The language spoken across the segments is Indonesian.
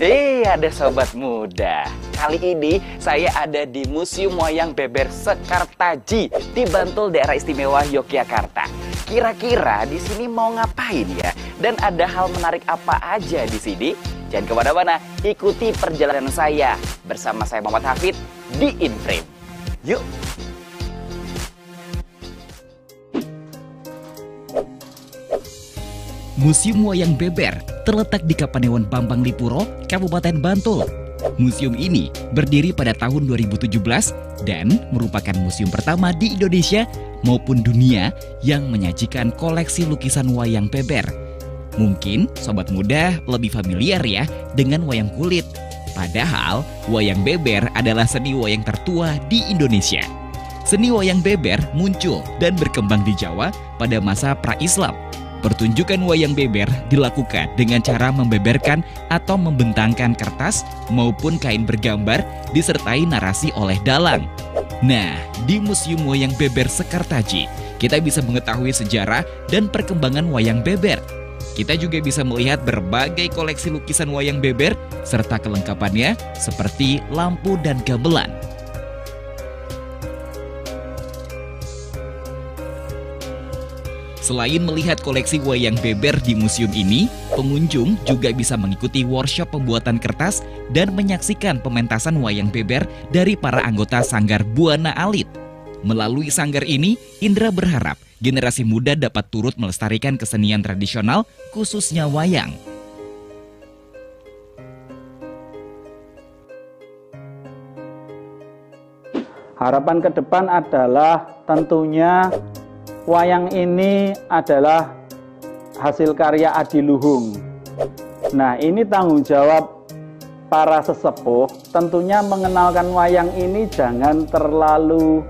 Ada sobat muda. Kali ini saya ada di Museum Wayang Beber Sekartaji di Bantul, daerah istimewa Yogyakarta. Kira-kira di sini mau ngapain ya? Dan ada hal menarik apa aja di sini? Jangan kemana-mana, ikuti perjalanan saya bersama saya Muhammad Hafid di InFrame. Yuk! Museum Wayang Beber terletak di Kapanewon Bambang Lipuro, Kabupaten Bantul. Museum ini berdiri pada tahun 2017 dan merupakan museum pertama di Indonesia maupun dunia yang menyajikan koleksi lukisan wayang beber. Mungkin sobat muda lebih familiar ya dengan wayang kulit. Padahal wayang beber adalah seni wayang tertua di Indonesia. Seni wayang beber muncul dan berkembang di Jawa pada masa pra-Islam. Pertunjukan wayang beber dilakukan dengan cara membeberkan atau membentangkan kertas maupun kain bergambar disertai narasi oleh dalang. Nah, di Museum Wayang Beber Sekartaji, kita bisa mengetahui sejarah dan perkembangan wayang beber. Kita juga bisa melihat berbagai koleksi lukisan wayang beber serta kelengkapannya seperti lampu dan gamelan. Selain melihat koleksi wayang beber di museum ini, pengunjung juga bisa mengikuti workshop pembuatan kertas dan menyaksikan pementasan wayang beber dari para anggota Sanggar Buana Alit. Melalui sanggar ini, Indra berharap generasi muda dapat turut melestarikan kesenian tradisional, khususnya wayang. Harapan ke depan adalah tentunya wayang ini adalah hasil karya adiluhung. Nah, ini tanggung jawab para sesepuh, tentunya mengenalkan wayang ini jangan terlalu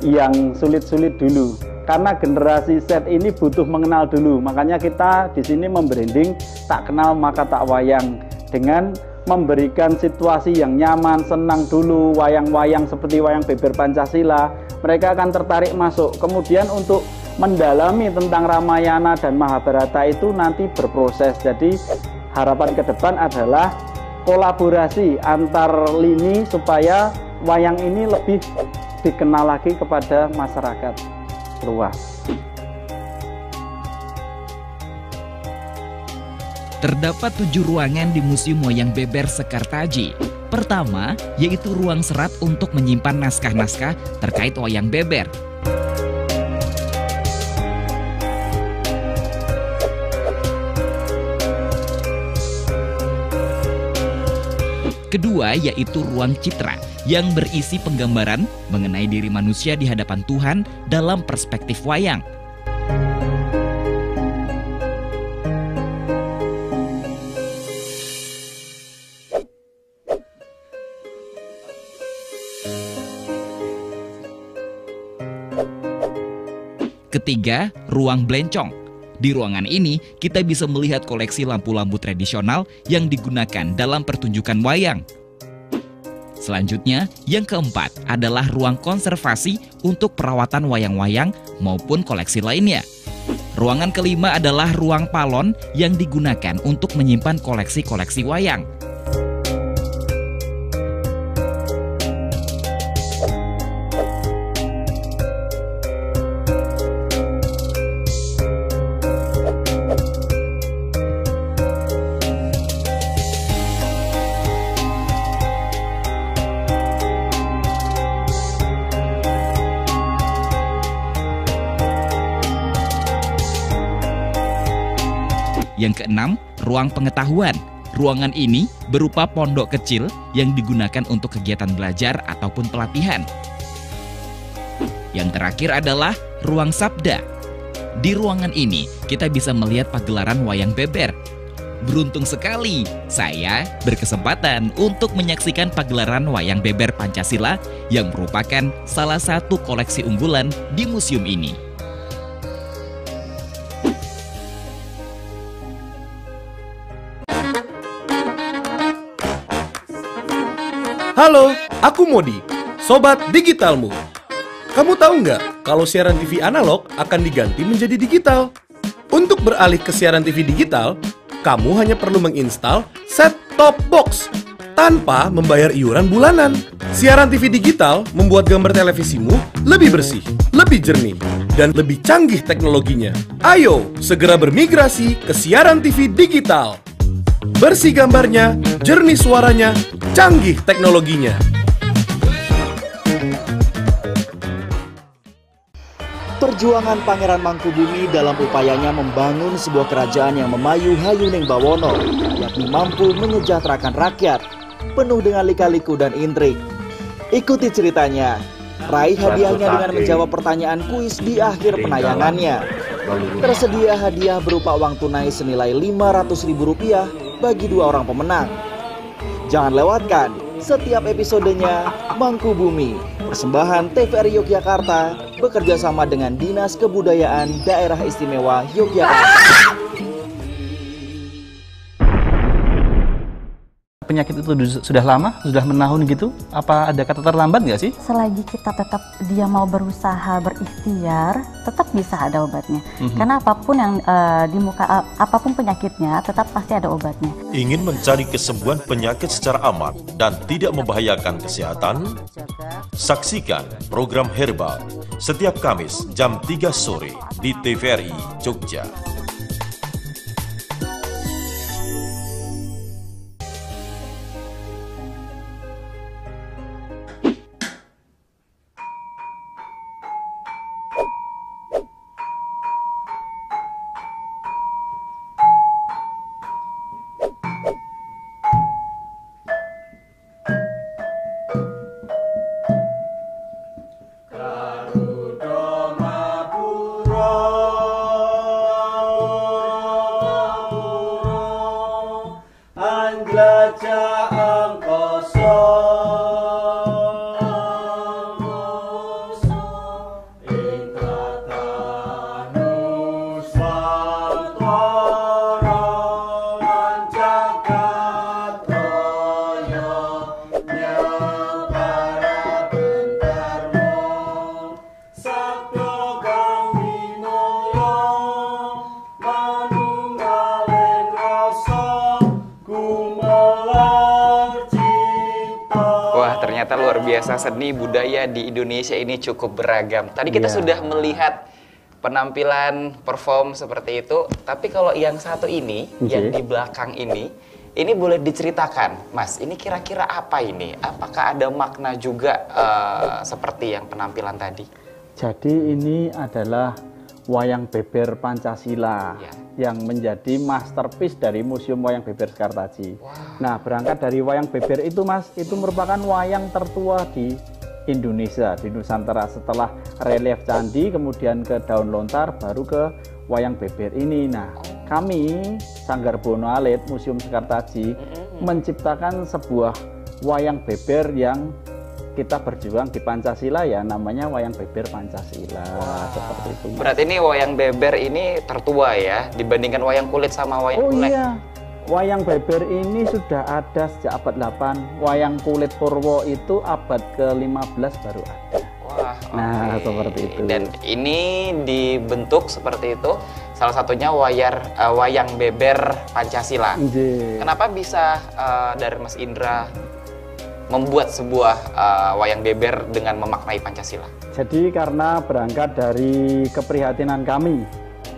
yang sulit-sulit dulu. Karena generasi Z ini butuh mengenal dulu. Makanya kita di sini membranding tak kenal maka tak wayang, dengan memberikan situasi yang nyaman, senang dulu, wayang-wayang seperti wayang beber Pancasila, mereka akan tertarik masuk. Kemudian untuk mendalami tentang Ramayana dan Mahabharata itu nanti berproses. Jadi harapan ke depan adalah kolaborasi antar lini supaya wayang ini lebih dikenal lagi kepada masyarakat luas. Terdapat 7 ruangan di Museum Wayang Beber Sekartaji. Pertama, yaitu ruang serat untuk menyimpan naskah-naskah terkait wayang beber. Kedua, yaitu ruang citra yang berisi penggambaran mengenai diri manusia di hadapan Tuhan dalam perspektif wayang. Ketiga, ruang blencong. Di ruangan ini, kita bisa melihat koleksi lampu-lampu tradisional yang digunakan dalam pertunjukan wayang. Selanjutnya, yang keempat adalah ruang konservasi untuk perawatan wayang-wayang maupun koleksi lainnya. Ruangan kelima adalah ruang palon yang digunakan untuk menyimpan koleksi-koleksi wayang. Yang keenam, ruang pengetahuan. Ruangan ini berupa pondok kecil yang digunakan untuk kegiatan belajar ataupun pelatihan. Yang terakhir adalah ruang sabda. Di ruangan ini, kita bisa melihat pagelaran wayang beber. Beruntung sekali, saya berkesempatan untuk menyaksikan pagelaran wayang beber Pancasila yang merupakan salah satu koleksi unggulan di museum ini. Halo, aku Modi, Sobat Digitalmu. Kamu tahu nggak kalau siaran TV analog akan diganti menjadi digital? Untuk beralih ke siaran TV digital, kamu hanya perlu menginstal Set set-top box tanpa membayar iuran bulanan. Siaran TV digital membuat gambar televisimu lebih bersih, lebih jernih, dan lebih canggih teknologinya. Ayo, segera bermigrasi ke siaran TV digital. Bersih gambarnya, jernih suaranya, canggih teknologinya. Perjuangan Pangeran Mangkubumi dalam upayanya membangun sebuah kerajaan yang memayu Hayuning Bawono, yakni mampu menyejahterakan rakyat, penuh dengan lika-liku dan intrik. Ikuti ceritanya, raih hadiahnya dengan menjawab pertanyaan kuis di akhir penayangannya. Tersedia hadiah berupa uang tunai senilai Rp500.000 bagi 2 orang pemenang. Jangan lewatkan setiap episodenya Mangkubumi, persembahan TVRI Yogyakarta bekerja sama dengan Dinas Kebudayaan Daerah Istimewa Yogyakarta. Penyakit itu sudah lama, sudah menahun gitu? Apa ada kata terlambat nggak sih? Selagi kita tetap dia mau berusaha berikhtiar, tetap bisa ada obatnya. Karena apapun yang di muka, apapun penyakitnya, tetap pasti ada obatnya. Ingin mencari kesembuhan penyakit secara aman dan tidak membahayakan kesehatan? Saksikan program Herbal setiap Kamis jam 3 sore di TVRI Jogja. Ternyata luar biasa, seni budaya di Indonesia ini cukup beragam. Tadi kita sudah melihat penampilan perform seperti itu, tapi kalau yang satu ini, yang di belakang ini boleh diceritakan, Mas, ini kira-kira apa ini? Apakah ada makna juga seperti yang penampilan tadi? Jadi ini adalah wayang beber Pancasila yang menjadi masterpiece dari Museum Wayang Beber Sekartaji. Nah, berangkat dari wayang beber itu, Mas, itu merupakan wayang tertua di Indonesia, di Nusantara. Setelah relief candi, kemudian ke daun lontar, baru ke wayang beber ini. Nah, kami Sanggar Bono Alit Museum Sekartaji menciptakan sebuah wayang beber yang kita berjuang di Pancasila, ya namanya wayang beber Pancasila. Seperti itu. Berarti ini wayang beber ini tertua ya dibandingkan wayang kulit sama wayang kulit. Iya, wayang beber ini sudah ada sejak abad 8. Wayang kulit Purwo itu abad ke-15 baru ada. Wah, nah, seperti itu. Dan ini dibentuk seperti itu. Salah satunya wayang beber Pancasila. Kenapa bisa dari Mas Indra membuat sebuah wayang beber dengan memaknai Pancasila? Jadi karena berangkat dari keprihatinan kami,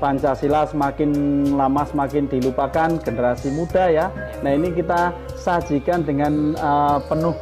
Pancasila semakin lama semakin dilupakan generasi muda ya. Nah, ini kita sajikan dengan penuh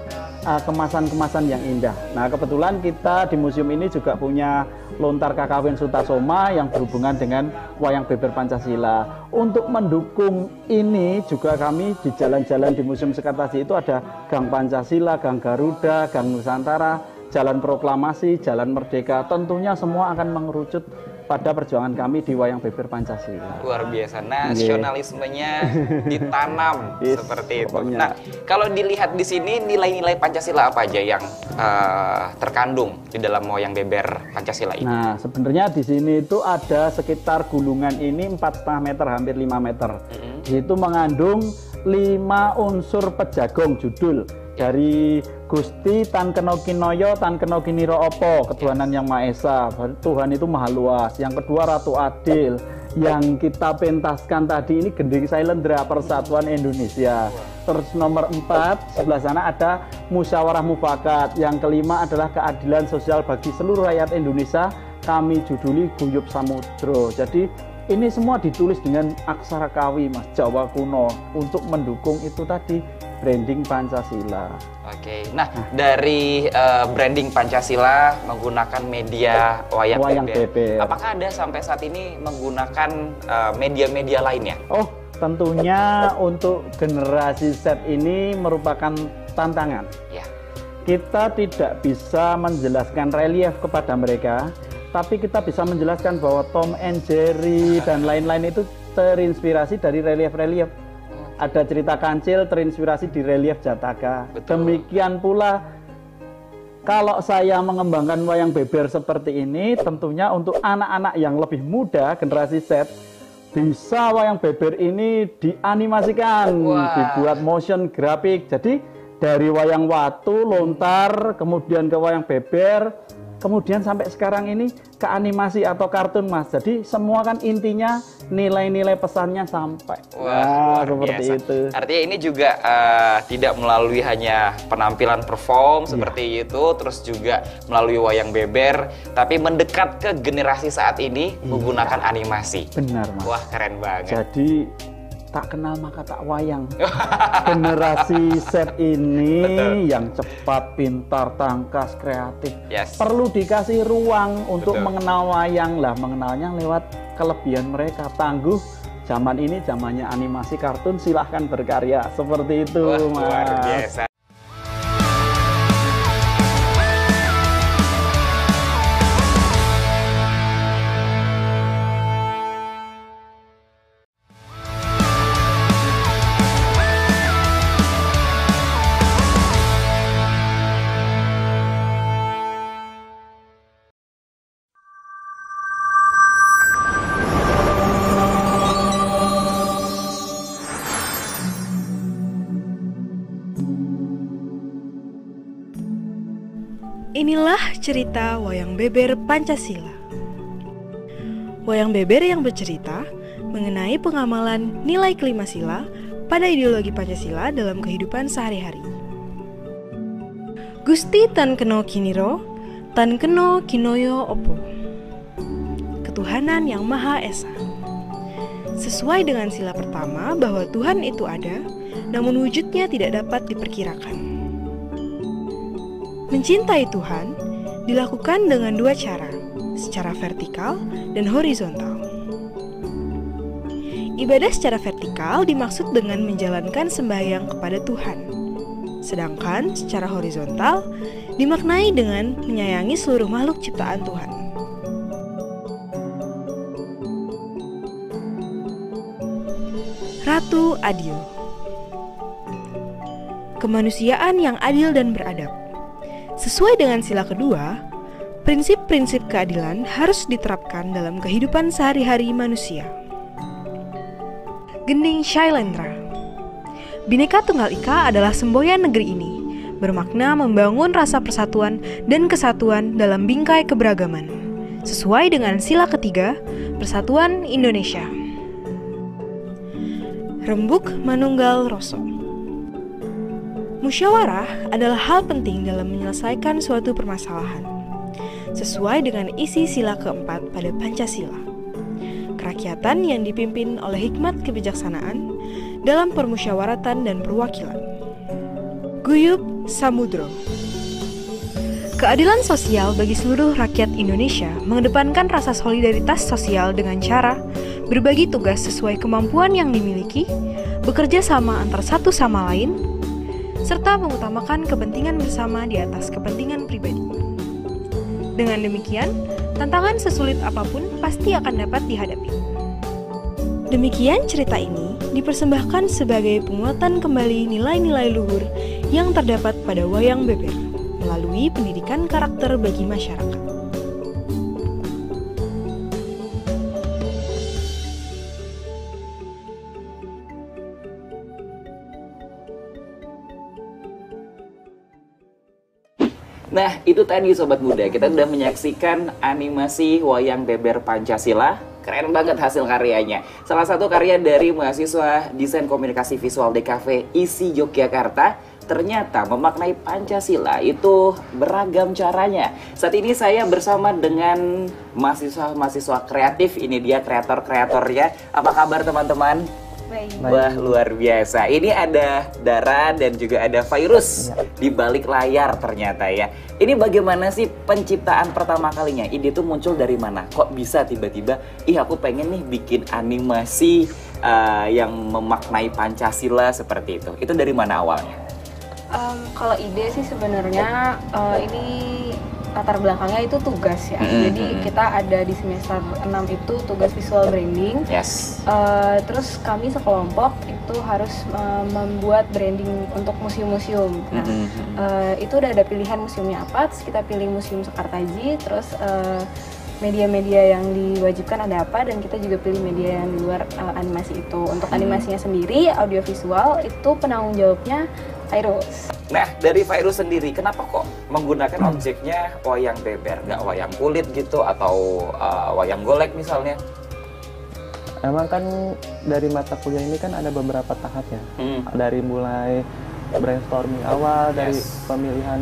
kemasan-kemasan yang indah. Nah, kebetulan kita di museum ini juga punya lontar Kakawin Sutasoma yang berhubungan dengan wayang beber Pancasila. Untuk mendukung ini juga kami di jalan-jalan di Museum Sekartaji itu ada Gang Pancasila, Gang Garuda, Gang Nusantara, Jalan Proklamasi, Jalan Merdeka. Tentunya semua akan mengerucut pada perjuangan kami di wayang beber Pancasila. Luar biasa, nasionalismenya ditanam seperti itu. Pokoknya. Nah, kalau dilihat di sini nilai-nilai Pancasila apa aja yang terkandung di dalam wayang beber Pancasila ini? Nah, sebenarnya di sini itu ada sekitar gulungan ini 4,5 meter, hampir 5 meter. Di situ mengandung 5 unsur pejagong judul dari Gusti Tan Keno Kinoyo Tan Keno Kiniro Opo, ketuhanan yang Maha Esa. Tuhan itu maha luas. Yang kedua Ratu Adil. yang kita pentaskan tadi ini Gending Sailendra Persatuan Indonesia. Terus nomor 4 sebelah sana ada Musyawarah Mufakat. Yang kelima adalah keadilan sosial bagi seluruh rakyat Indonesia. Kami juduli Guyub Samudro. Jadi ini semua ditulis dengan aksara Kawi, Mas, Jawa kuno, untuk mendukung itu tadi branding Pancasila. Oke, nah dari branding Pancasila menggunakan media wayang beber. Apakah Anda sampai saat ini menggunakan media-media lainnya? Oh, tentunya untuk generasi Z ini merupakan tantangan. Ya. Kita tidak bisa menjelaskan relief kepada mereka, tapi kita bisa menjelaskan bahwa Tom and Jerry dan lain-lain itu terinspirasi dari relief-relief. Ada cerita kancil terinspirasi di relief Jataka. Betul. Demikian pula kalau saya mengembangkan wayang beber seperti ini, tentunya untuk anak-anak yang lebih muda, generasi Z, bisa wayang beber ini dianimasikan, dibuat motion grafik. Jadi dari wayang watu, lontar, kemudian ke wayang beber, kemudian sampai sekarang ini ke animasi atau kartun, Mas. Jadi semua kan intinya nilai-nilai pesannya sampai. Wah, seperti biasa. itu. Artinya ini juga tidak melalui hanya penampilan perform seperti itu, terus juga melalui wayang beber, tapi mendekat ke generasi saat ini menggunakan animasi. Benar, Mas. Wah, keren banget. Jadi tak kenal maka tak wayang. Generasi Z ini yang cepat, pintar, tangkas, kreatif, perlu dikasih ruang untuk mengenal wayang. Lah, mengenalnya lewat kelebihan mereka. Tangguh, zaman ini zamannya animasi kartun, silahkan berkarya. Seperti itu. Wah, Mas. luar biasa. Inilah cerita wayang beber Pancasila. Wayang beber yang bercerita mengenai pengamalan nilai kelima sila pada ideologi Pancasila dalam kehidupan sehari-hari. Gusti Tan Keno Kiniro, Tan Keno Kinoyo Opo. Ketuhanan yang Maha Esa. Sesuai dengan sila pertama bahwa Tuhan itu ada, namun wujudnya tidak dapat diperkirakan. Mencintai Tuhan dilakukan dengan dua cara, secara vertikal dan horizontal. Ibadah secara vertikal dimaksud dengan menjalankan sembahyang kepada Tuhan. Sedangkan secara horizontal dimaknai dengan menyayangi seluruh makhluk ciptaan Tuhan. Ratu Adil. Kemanusiaan yang adil dan beradab. Sesuai dengan sila kedua, prinsip-prinsip keadilan harus diterapkan dalam kehidupan sehari-hari manusia. Gending Sailendra. Bhinneka Tunggal Ika adalah semboyan negeri ini, bermakna membangun rasa persatuan dan kesatuan dalam bingkai keberagaman, sesuai dengan sila ketiga, Persatuan Indonesia. Rembuk Manunggal Roso. Musyawarah adalah hal penting dalam menyelesaikan suatu permasalahan, sesuai dengan isi sila keempat pada Pancasila. Kerakyatan yang dipimpin oleh hikmat kebijaksanaan dalam permusyawaratan dan perwakilan. Guyub Samudro. Keadilan sosial bagi seluruh rakyat Indonesia mengedepankan rasa solidaritas sosial dengan cara berbagi tugas sesuai kemampuan yang dimiliki, bekerja sama antar satu sama lain, serta mengutamakan kepentingan bersama di atas kepentingan pribadi. Dengan demikian, tantangan sesulit apapun pasti akan dapat dihadapi. Demikian cerita ini dipersembahkan sebagai penguatan kembali nilai-nilai luhur yang terdapat pada wayang beber melalui pendidikan karakter bagi masyarakat. Nah, itu tadi Sobat Muda, kita sudah menyaksikan animasi wayang beber Pancasila keren banget hasil karyanya. Salah satu karya dari mahasiswa Desain Komunikasi Visual DKV ISI Yogyakarta ternyata memaknai Pancasila itu beragam caranya. Saat ini saya bersama dengan mahasiswa-mahasiswa kreatif. Ini dia kreator-kreatornya. Apa kabar teman-teman? Baik. Wah, luar biasa. Ini ada Dara dan juga ada Virus di balik layar ternyata ya. Ini bagaimana sih penciptaan pertama kalinya? Ide itu muncul dari mana? Kok bisa tiba-tiba, aku pengen nih bikin animasi yang memaknai Pancasila seperti itu. Itu dari mana awalnya? Kalau ide sih sebenarnya ini latar belakangnya itu tugas ya. Jadi kita ada di semester 6 itu tugas visual branding. Yes. Terus kami sekelompok itu harus membuat branding untuk museum-museum. Nah, itu udah ada pilihan museumnya apa. Terus kita pilih Museum Sekartaji. Terus media-media yang diwajibkan ada apa, dan kita juga pilih media yang di luar animasi itu. Untuk animasinya sendiri, audiovisual itu penanggung jawabnya Virus. Nah, dari Virus sendiri, kenapa kok menggunakan objeknya wayang beber, nggak wayang kulit gitu, atau wayang golek misalnya? Emang kan dari mata kuliah ini kan ada beberapa tahap ya. Dari mulai brainstorming awal, dari pemilihan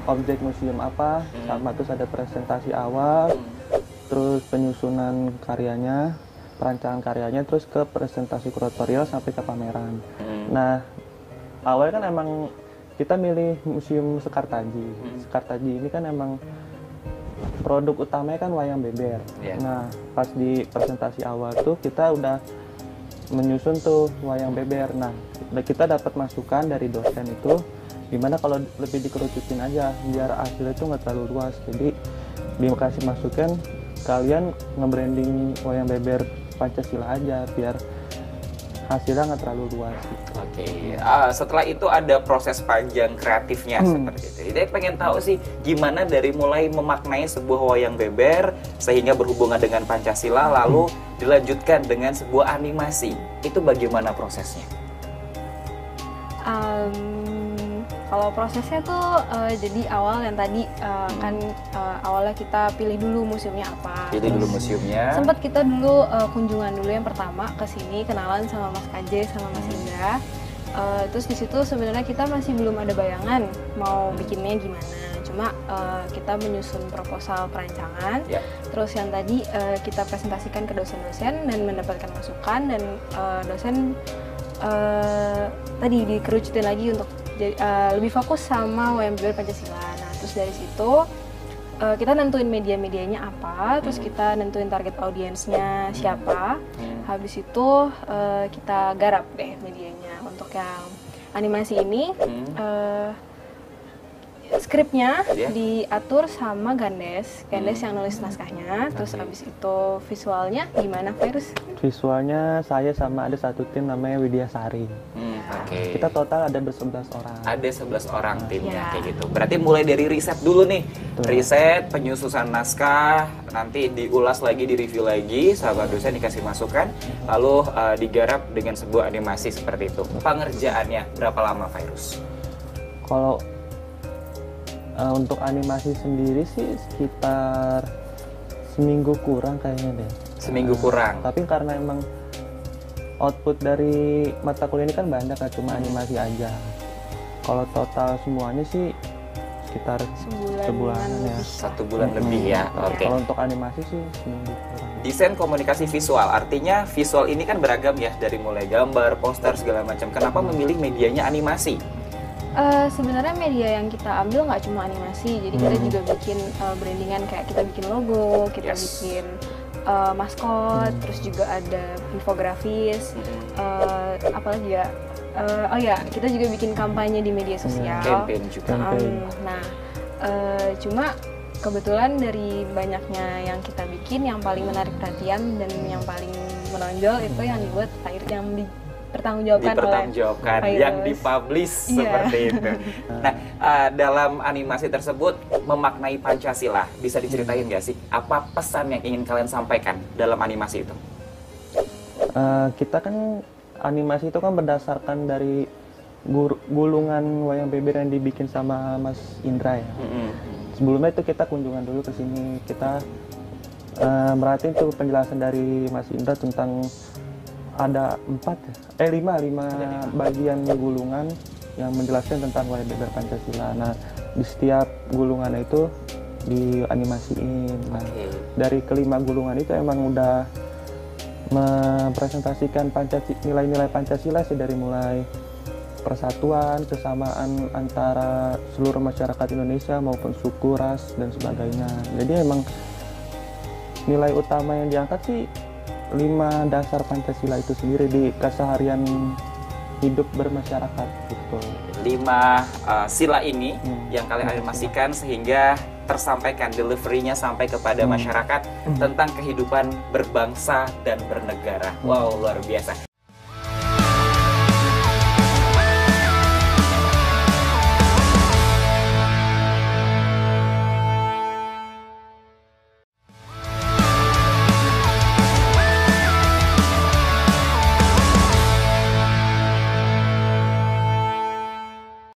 objek museum apa, sama terus ada presentasi awal, terus penyusunan karyanya, perancangan karyanya, terus ke presentasi kuratorial sampai ke pameran. Nah, awalnya kan emang kita milih Museum Sekartaji. Sekartaji ini kan emang produk utamanya kan wayang beber. Nah, pas di presentasi awal tuh kita udah menyusun tuh wayang beber. Nah, kita dapat masukan dari dosen itu, gimana kalau lebih dikerucutin aja biar hasilnya itu nggak terlalu luas. Jadi dikasih masukan, kalian nge-branding wayang beber Pancasila aja biar hasilnya nggak terlalu luas gitu. Oke, setelah itu ada proses panjang kreatifnya seperti itu. Jadi pengen tahu sih gimana dari mulai memaknai sebuah wayang beber sehingga berhubungan dengan Pancasila, lalu dilanjutkan dengan sebuah animasi. Itu bagaimana prosesnya? Kalau prosesnya tuh jadi awal yang tadi kan awalnya kita pilih dulu museumnya apa. Pilih dulu museumnya. Sempat kita dulu kunjungan dulu yang pertama ke sini, kenalan sama Mas KJ sama Mas Indra. Terus di situ sebenarnya kita masih belum ada bayangan mau bikinnya gimana. Cuma kita menyusun proposal perancangan. Terus yang tadi kita presentasikan ke dosen-dosen dan mendapatkan masukan, dan dosen tadi dikerucutin lagi untuk lebih fokus sama wayang beber Pancasila. Nah, terus dari situ kita nentuin media-medianya apa, terus kita nentuin target audiensnya siapa. Habis itu kita garap deh medianya. Untuk yang animasi ini skripnya diatur sama Gandes yang nulis naskahnya. Terus habis itu visualnya gimana, Virus? Visualnya saya sama ada satu tim namanya Widyasari. Kita total ada 11 orang. Ada 11 orang timnya kayak gitu. Berarti mulai dari riset dulu nih. Riset, penyusunan naskah, nanti diulas lagi, direview lagi, sahabat dosen dikasih masukan, lalu digarap dengan sebuah animasi seperti itu. Pengerjaannya berapa lama, Virus? Kalau untuk animasi sendiri sih sekitar seminggu kurang kayaknya deh. Seminggu kurang. Tapi karena emang output dari mata kuliah ini kan banyak, kan cuma animasi aja. Kalau total semuanya sih sekitar sebulan ya. 1 bulan lebih ya. Oke. Kalau untuk animasi sih seminggu kurang. Desain komunikasi visual, artinya visual ini kan beragam ya, dari mulai gambar, poster segala macam. Kenapa memilih medianya animasi? Sebenarnya media yang kita ambil nggak cuma animasi, jadi kita juga bikin brandingan, kayak kita bikin logo, kita bikin maskot, terus juga ada infografis, apalagi ya, kita juga bikin kampanye di media sosial. Campaign juga. Nah, cuma kebetulan dari banyaknya yang kita bikin, yang paling menarik perhatian dan yang paling menonjol itu yang dibuat yang dipertanggungjawabkan oleh yang dipublish seperti itu. Nah, dalam animasi tersebut memaknai Pancasila, bisa diceritain nggak sih apa pesan yang ingin kalian sampaikan dalam animasi itu? Kita kan animasi itu kan berdasarkan dari gulungan wayang beber yang dibikin sama Mas Indra ya. Sebelumnya itu kita kunjungan dulu ke sini, kita merhatiin tuh penjelasan dari Mas Indra tentang ada 5 bagian gulungan yang menjelaskan tentang wayang beber Pancasila. Nah, di setiap gulungan itu dianimasiin. Nah, dari kelima gulungan itu emang udah mempresentasikan nilai-nilai Pancasila sih, dari mulai persatuan, kesamaan antara seluruh masyarakat Indonesia maupun suku, ras, dan sebagainya. Jadi emang nilai utama yang diangkat sih 5 dasar Pancasila itu sendiri di keseharian hidup bermasyarakat gitu. 5 sila ini yang kalian animasikan sehingga tersampaikan delivery-nya sampai kepada masyarakat tentang kehidupan berbangsa dan bernegara. Wow, luar biasa.